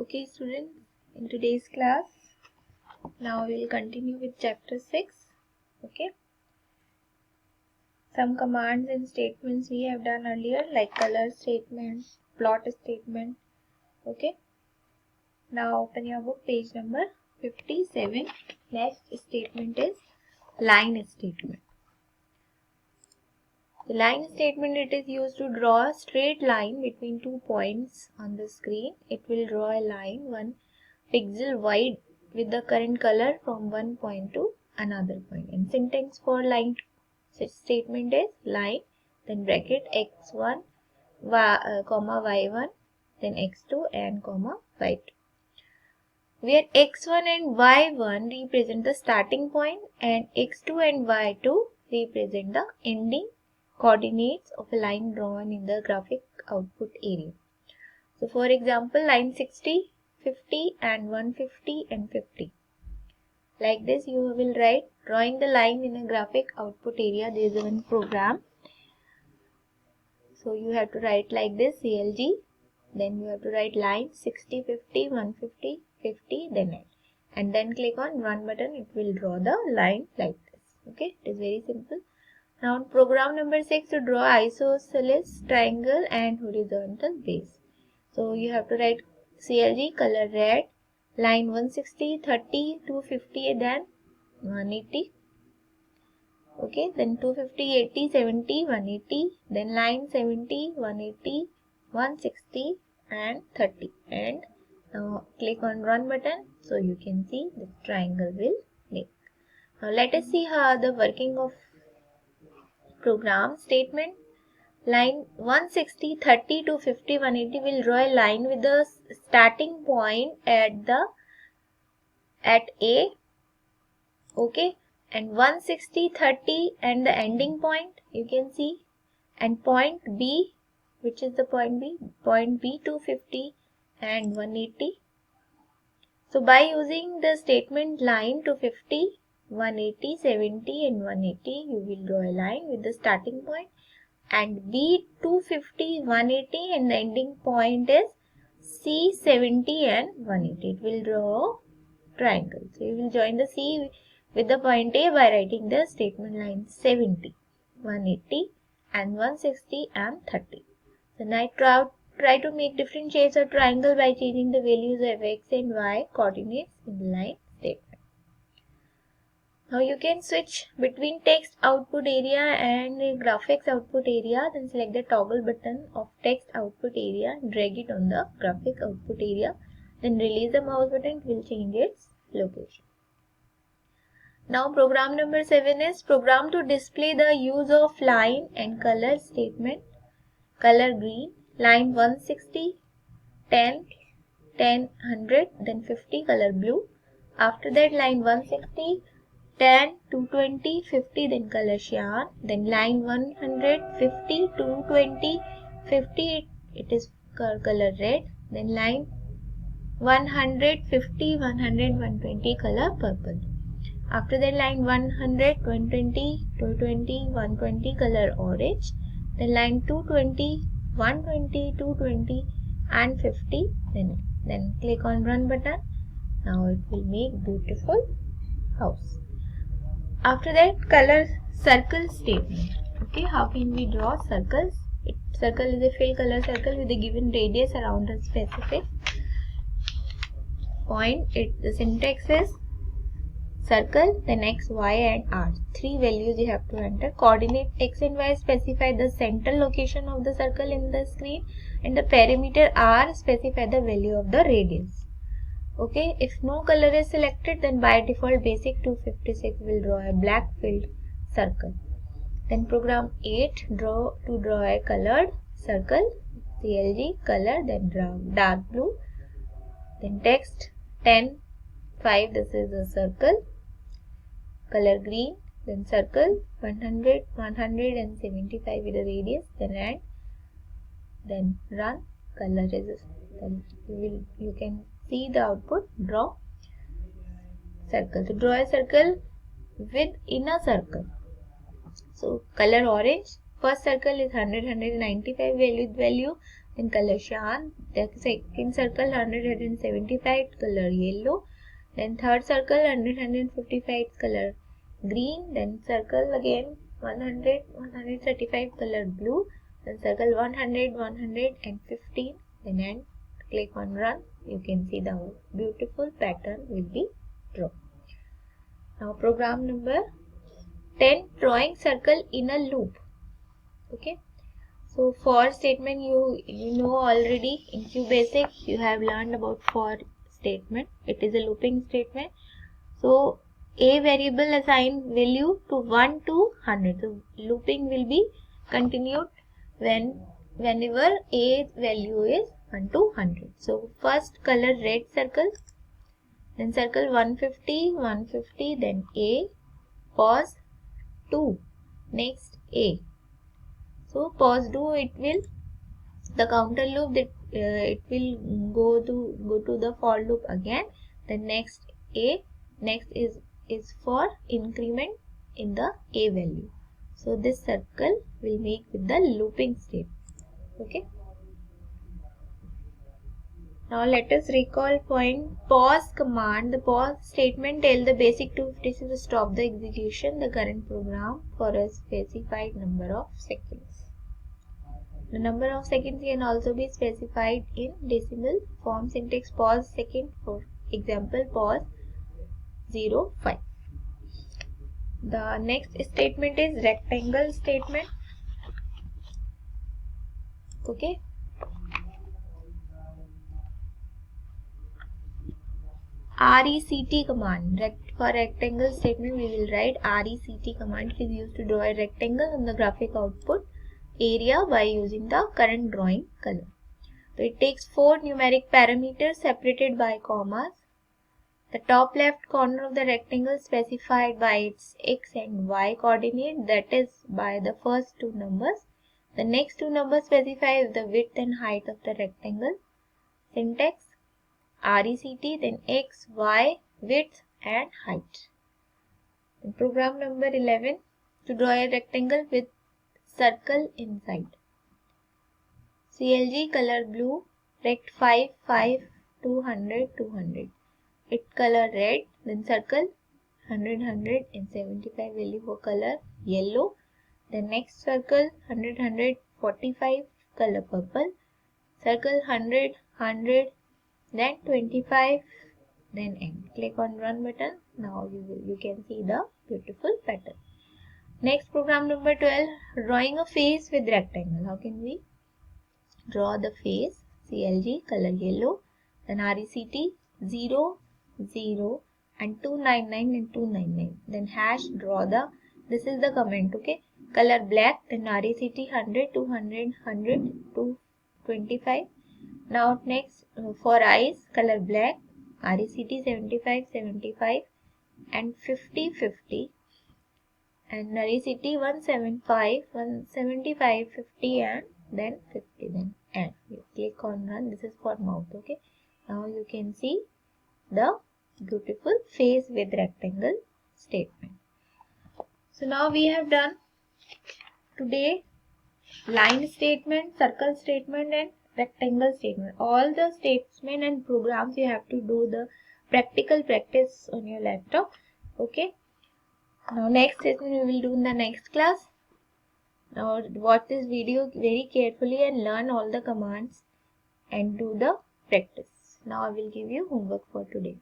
Okay students, in today's class, now we will continue with chapter 6. Okay. Some commands and statements we have done earlier, like color statement, plot statement. Okay. Now open your book, page number 57. Next statement is line statement. The line statement, it is used to draw a straight line between 2 points on the screen. It will draw a line 1 pixel wide with the current color from one point to another point. And syntax for line statement is line, then bracket x1, comma y1, then x2 and comma y2. Where x1 and y1 represent the starting point and x2 and y2 represent the ending coordinates of a line drawn in the graphic output area. So for example, line 60, 50 and 150 and 50. Like this you will write, drawing the line in a graphic output area. There is one program. So you have to write like this, CLG. Then you have to write line 60, 50, 150, 50, then end. And then click on run button. It will draw the line like this. Okay, it is very simple. Now program number 6, to draw isosceles triangle and horizontal base. So you have to write CLG color red, line 160, 30, 250, then 180. Okay, then 250, 80, 70, 180, then line 70, 180, 160 and 30. And now click on run button, so you can see the triangle will make. Now let us see how the working of program statement. Line 160, 30 to 50, 180 will draw a line with the starting point at A. Okay. And 160, 30 and the ending point you can see. And point B, which is the point B? Point B 250 and 180. So by using the statement line 250, 180, 70 and 180, you will draw a line with the starting point. And B 250, 180 and the ending point is C 70 and 180. It will draw a triangle. So you will join the C with the point A by writing the statement line 70, 180 and 160 and 30. So now try to make different shapes of triangle by changing the values of x and y coordinates in the line statement. Now you can switch between text output area and graphics output area. Then select the toggle button of text output area and drag it on the graphic output area. Then release the mouse button, it will change its location. Now program number 7 is program to display the use of line and color statement. Color green, line 160, 10, 10, 100, then 50, color blue. After that line 160, 10, 220, 50, then color cyan. Then line 100, 50, 220, 50, it is color red. Then line 100, 50, 100, 120, color purple. After that line 100, 120, 220, 120, color orange. Then line 220, 120, 220 and 50. Then click on run button. Now it will make beautiful house. After that, color circle statement. Okay, how can we draw circles? Circle is a fill color circle with a given radius around a specific point. The syntax is circle, then x, y and r. 3 values you have to enter. Coordinate x and y specify the central location of the circle in the screen, and the parameter r specify the value of the radius. Okay, if no color is selected, then by default basic 256 will draw a black filled circle. Then program 8, to draw a colored circle, CLG color, then draw dark blue. Then text 10, 5, this is a circle, color green, then circle 100, 175 with a radius, then end, then run, color is, then you can see the output, draw circle. To draw a circle within a circle. So color orange, first circle is 100, 195 value. then color cyan. The second circle 175 color yellow, then third circle 155 color green, then circle again 135 color blue, then circle 115, then end. Click on run. You can see the beautiful pattern will be drawn. Now program number 10, drawing circle in a loop. Okay. So for statement you know already in QBasic you have learned about for statement. It is a looping statement. So a variable assign value to 1 to 100. So looping will be continued whenever a value is 1 to 100. So first color red circle, then circle 150, then a, pause 2, next a. So pause 2, it will the counter loop that it will go to the for loop again. The next a, next is for increment in the a value. So this circle will make with the looping state. Okay. Now let us recall point pause command. The pause statement tell the basic 256 to stop the execution the current program for a specified number of seconds. The number of seconds can also be specified in decimal form. Syntax pause second, for example pause 0.5. The next statement is rectangle statement. Okay. RECT command. For rectangle statement we will write RECT command. It is used to draw a rectangle on the graphic output area by using the current drawing color. So it takes 4 numeric parameters separated by commas. The top left corner of the rectangle specified by its x and y coordinate, that is by the first two numbers. The next two numbers specify the width and height of the rectangle. Syntax RECT, then x, y, width and height. And program number 11, to draw a rectangle with circle inside. CLG color blue, rect 5, 5, 200, 200. It color red, then circle 100, 100 and 75 value for color yellow. Then next circle 100, 100, 45 color purple. Circle 100, 100, then 25, then end. Click on run button. Now you can see the beautiful pattern. Next program number 12, drawing a face with rectangle. How can we draw the face? CLG color yellow, then RECT 0, 0 and 299 and 299. Then hash draw the, this is the comment, okay. Color black, then RECT 100, 200, 100, 225. Now next for eyes, color black, RECT 75, 75 and 50, 50. And RECT 175, 175, 50 and then 50, then end. You click on run. This is for mouth, okay. Now you can see the beautiful face with rectangle statement. So now we have done today line statement, circle statement and rectangle statement. All the statement and programs you have to do the practical practice on your laptop. Okay. Now next statement we will do in the next class. Now watch this video very carefully and learn all the commands and do the practice. Now I will give you homework for today.